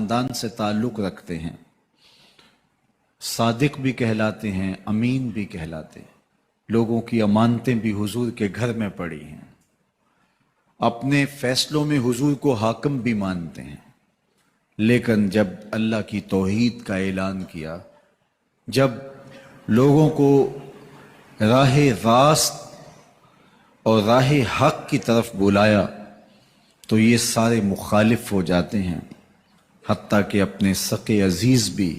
خاندان سے تعلق رکھتے ہیں، صادق بھی کہلاتے ہیں، امین بھی کہلاتے ہیں، لوگوں کی امانتیں بھی حضور کے گھر میں پڑی ہیں، اپنے فیصلوں میں حضور کو حاکم بھی مانتے ہیں۔ لیکن جب اللہ کی توحید کا اعلان کیا، جب لوگوں کو راہ راست اور راہ حق کی طرف بلایا تو یہ سارے مخالف ہو جاتے ہیں، حتیٰ کہ اپنے سقے عزیز بھی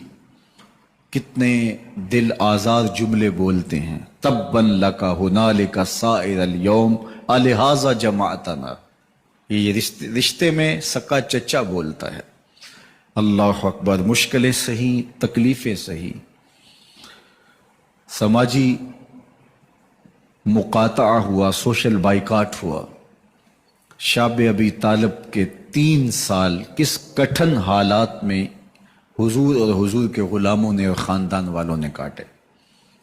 کتنے دل آزار جملے بولتے ہیں، تبًّا لک ہنالک سائر الیوم الہٰذا جمعتنا۔ یہ رشتے میں سکا چچا بولتا ہے۔ اللہ اکبر، مشکلیں صحیح، تکلیفیں صحیح، سماجی مقاطعہ ہوا، سوشل بائیکاٹ ہوا۔ شاب ابی طالب کے 3 سال کس کٹھن حالات میں حضور اور حضور کے غلاموں نے اور خاندان والوں نے کاٹے،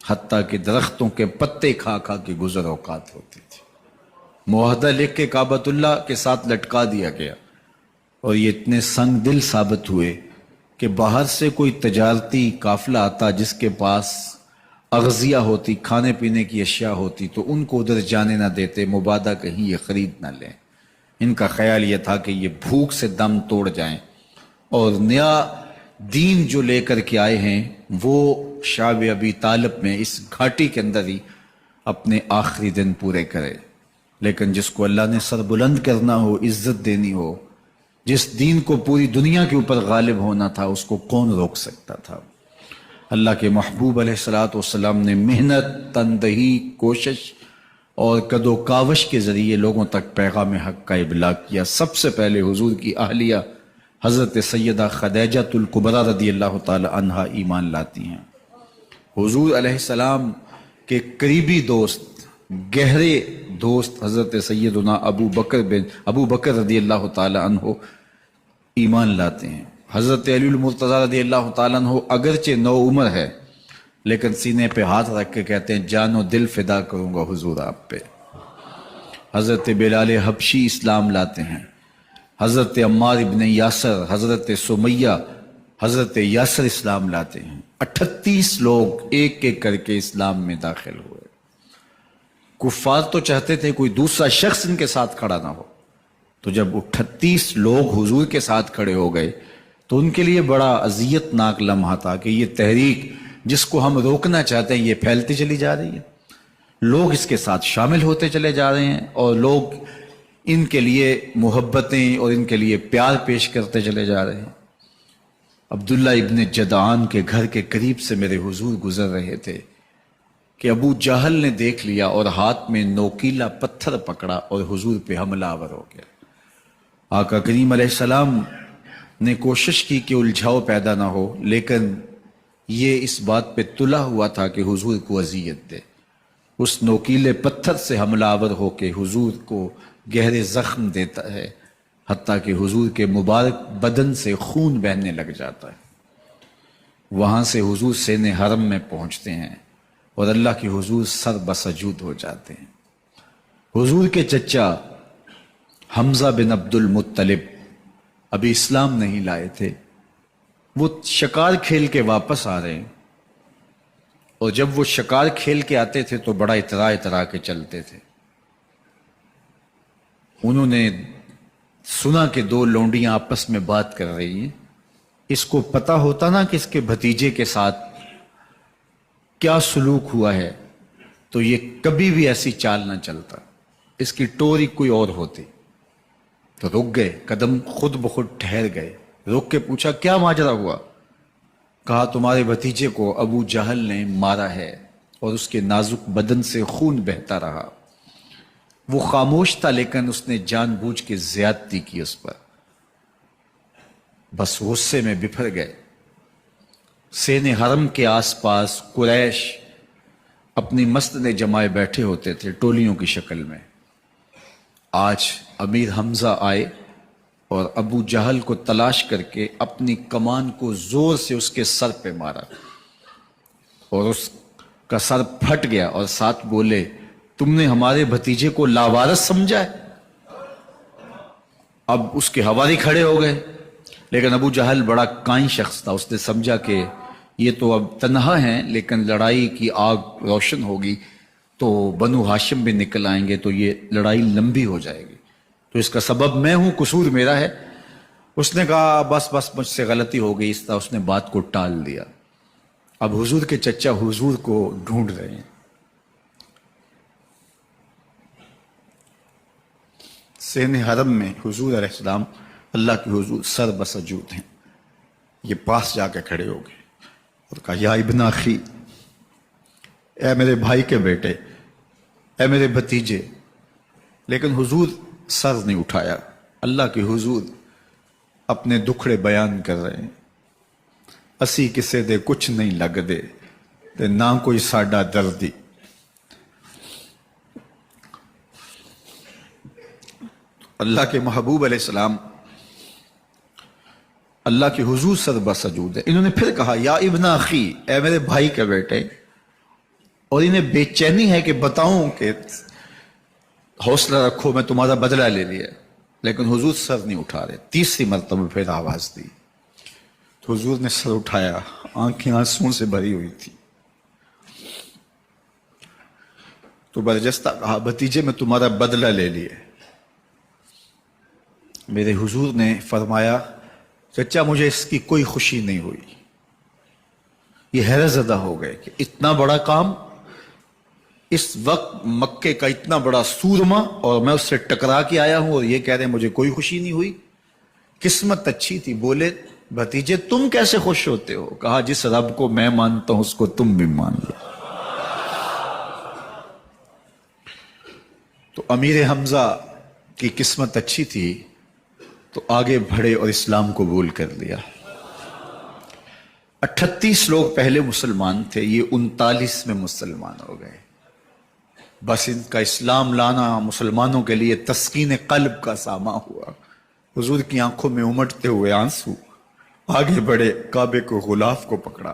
حتیٰ کہ درختوں کے پتے کھا کھا کے گزر اوقات ہوتی تھی۔ معاہدہ لکھ کے کعبۃ اللہ کے ساتھ لٹکا دیا گیا، اور یہ اتنے سنگ دل ثابت ہوئے کہ باہر سے کوئی تجارتی قافلہ آتا جس کے پاس اغذیہ ہوتی، کھانے پینے کی اشیاء ہوتی، تو ان کو ادھر جانے نہ دیتے، مبادہ کہیں یہ خرید نہ لیں۔ ان کا خیال یہ تھا کہ یہ بھوک سے دم توڑ جائیں، اور نیا دین جو لے کر کے آئے ہیں وہ شاب ابی طالب میں اس گھاٹی کے اندر ہی اپنے آخری دن پورے کرے۔ لیکن جس کو اللہ نے سر بلند کرنا ہو، عزت دینی ہو، جس دین کو پوری دنیا کے اوپر غالب ہونا تھا، اس کو کون روک سکتا تھا؟ اللہ کے محبوب علیہ الصلوۃ والسلام نے محنت، تندہی، کوشش اور کد و کاوش کے ذریعے لوگوں تک پیغام حق کا ابلاغ کیا۔ سب سے پہلے حضور کی اہلیہ حضرت سیدہ خدیجہ الکبریٰ رضی اللہ تعالی عنہا ایمان لاتی ہیں۔ حضور علیہ السلام کے قریبی دوست، گہرے دوست حضرت سیدنا ابو بکر رضی اللہ تعالی عنہ ایمان لاتے ہیں۔ حضرت علی المرتضیٰ رضی اللہ تعالیٰ عنہ اگرچہ نو عمر ہے، لیکن سینے پہ ہاتھ رکھ کے کہتے ہیں جان و دل فدا کروں گا حضور آپ پہ۔ حضرت بلال حبشی اسلام لاتے ہیں، حضرت عمار ابن یاسر، حضرت سمیہ، حضرت یاسر اسلام لاتے ہیں۔ 38 لوگ ایک ایک کر کے اسلام میں داخل ہوئے۔ کفار تو چاہتے تھے کوئی دوسرا شخص ان کے ساتھ کھڑا نہ ہو، تو جب 38 لوگ حضور کے ساتھ کھڑے ہو گئے تو ان کے لیے بڑا اذیت ناک لمحہ تھا کہ یہ تحریک جس کو ہم روکنا چاہتے ہیں یہ پھیلتی چلی جا رہی ہے، لوگ اس کے ساتھ شامل ہوتے چلے جا رہے ہیں، اور لوگ ان کے لیے محبتیں اور ان کے لیے پیار پیش کرتے چلے جا رہے ہیں۔ عبداللہ ابن جدعان کے گھر کے قریب سے میرے حضور گزر رہے تھے کہ ابو جہل نے دیکھ لیا اور ہاتھ میں نوکیلا پتھر پکڑا اور حضور پہ حملہ آور ہو گیا۔ آقا کریم علیہ السلام نے کوشش کی کہ الجھاؤ پیدا نہ ہو، لیکن یہ اس بات پہ تلا ہوا تھا کہ حضور کو اذیت دے۔ اس نوکیلے پتھر سے حملہ آور ہو کے حضور کو گہرے زخم دیتا ہے، حتیٰ کہ حضور کے مبارک بدن سے خون بہنے لگ جاتا ہے۔ وہاں سے حضور سین حرم میں پہنچتے ہیں اور اللہ کے حضور سر بسجود ہو جاتے ہیں۔ حضور کے چچا حمزہ بن عبد المطلب ابھی اسلام نہیں لائے تھے، وہ شکار کھیل کے واپس آ رہے ہیں، اور جب وہ شکار کھیل کے آتے تھے تو بڑا اترا کے چلتے تھے۔ انہوں نے سنا کہ 2 لونڈیاں آپس میں بات کر رہی ہیں۔ اس کو پتا ہوتا نا کہ اس کے بھتیجے کے ساتھ کیا سلوک ہوا ہے تو یہ کبھی بھی ایسی چال نہ چلتا، اس کی ٹوری کوئی اور ہوتی۔ تو رک گئے، قدم خود بخود ٹھہر گئے، رک کے پوچھا کیا ماجرا ہوا؟ کہا تمہارے بھتیجے کو ابو جہل نے مارا ہے اور اس کے نازک بدن سے خون بہتا رہا۔ وہ خاموش تھا، لیکن اس نے جان بوجھ کے زیادتی کی اس پر۔ بس غصے میں بفر گئے۔ سین حرم کے آس پاس قریش اپنی مسجدیں جمائے بیٹھے ہوتے تھے ٹولیوں کی شکل میں۔ آج امیر حمزہ آئے اور ابو جہل کو تلاش کر کے اپنی کمان کو زور سے اس کے سر پہ مارا، اور اس کا سر پھٹ گیا، اور ساتھ بولے تم نے ہمارے بھتیجے کو لاوارث سمجھا ہے؟ اب اس کے حواری کھڑے ہو گئے، لیکن ابو جہل بڑا کائن شخص تھا، اس نے سمجھا کہ یہ تو اب تنہا ہیں لیکن لڑائی کی آگ روشن ہوگی تو بنو ہاشم بھی نکل آئیں گے تو یہ لڑائی لمبی ہو جائے گی، تو اس کا سبب میں ہوں، قصور میرا ہے۔ اس نے کہا بس مجھ سے غلطی ہو گئی، اس طرح اس نے بات کو ٹال دیا۔ اب حضور کے چچا حضور کو ڈھونڈ رہے ہیں۔ سین حرم میں حضور علیہ السلام اللہ کے حضور سر بسجود ہیں، یہ پاس جا کے کھڑے ہو گئے اور کہا یا ابن اخی، اے میرے بھائی کے بیٹے، اے میرے بھتیجے، لیکن حضور سر نہیں اٹھایا۔ اللہ کے حضور اپنے دکھڑے بیان کر رہے ہیں، اسی کسے دے کچھ نہیں لگ دے تے نہ کوئی ساڈا دردی۔ اللہ کے محبوب علیہ السلام اللہ کے حضور سر بسجود ہے۔ انہوں نے پھر کہا یا ابن اخی، اے میرے بھائی کے بیٹے، اور انہیں بے چینی ہے کہ بتاؤں کہ حوصلہ رکھو میں تمہارا بدلہ لے لیا، لیکن حضور سر نہیں اٹھا رہے۔ تیسری مرتبہ پھر آواز دی تو حضور نے سر اٹھایا، آنکھیں آنسوں سے بھری ہوئی تھی، تو برجستہ کہا بھتیجے میں تمہارا بدلہ لے لیے۔ میرے حضور نے فرمایا چچا مجھے اس کی کوئی خوشی نہیں ہوئی۔ یہ حیرت زدہ ہو گئے کہ اتنا بڑا کام، اس وقت مکے کا اتنا بڑا سورما، اور میں اس سے ٹکرا کے آیا ہوں اور یہ کہہ رہے ہیں مجھے کوئی خوشی نہیں ہوئی۔ قسمت اچھی تھی۔ بولے بھتیجے تم کیسے خوش ہوتے ہو؟ کہا جس رب کو میں مانتا ہوں اس کو تم بھی مان لو۔ تو امیر حمزہ کی قسمت اچھی تھی تو آگے بڑھے اور اسلام قبول کر لیا۔ 38 لوگ پہلے مسلمان تھے، یہ 39 میں مسلمان ہو گئے۔ بس ان کا اسلام لانا مسلمانوں کے لیے تسکین قلب کا ساما ہوا۔ حضور کی آنکھوں میں امٹتے ہوئے آنسو، آگے بڑھے، کعبے کو غلاف کو پکڑا۔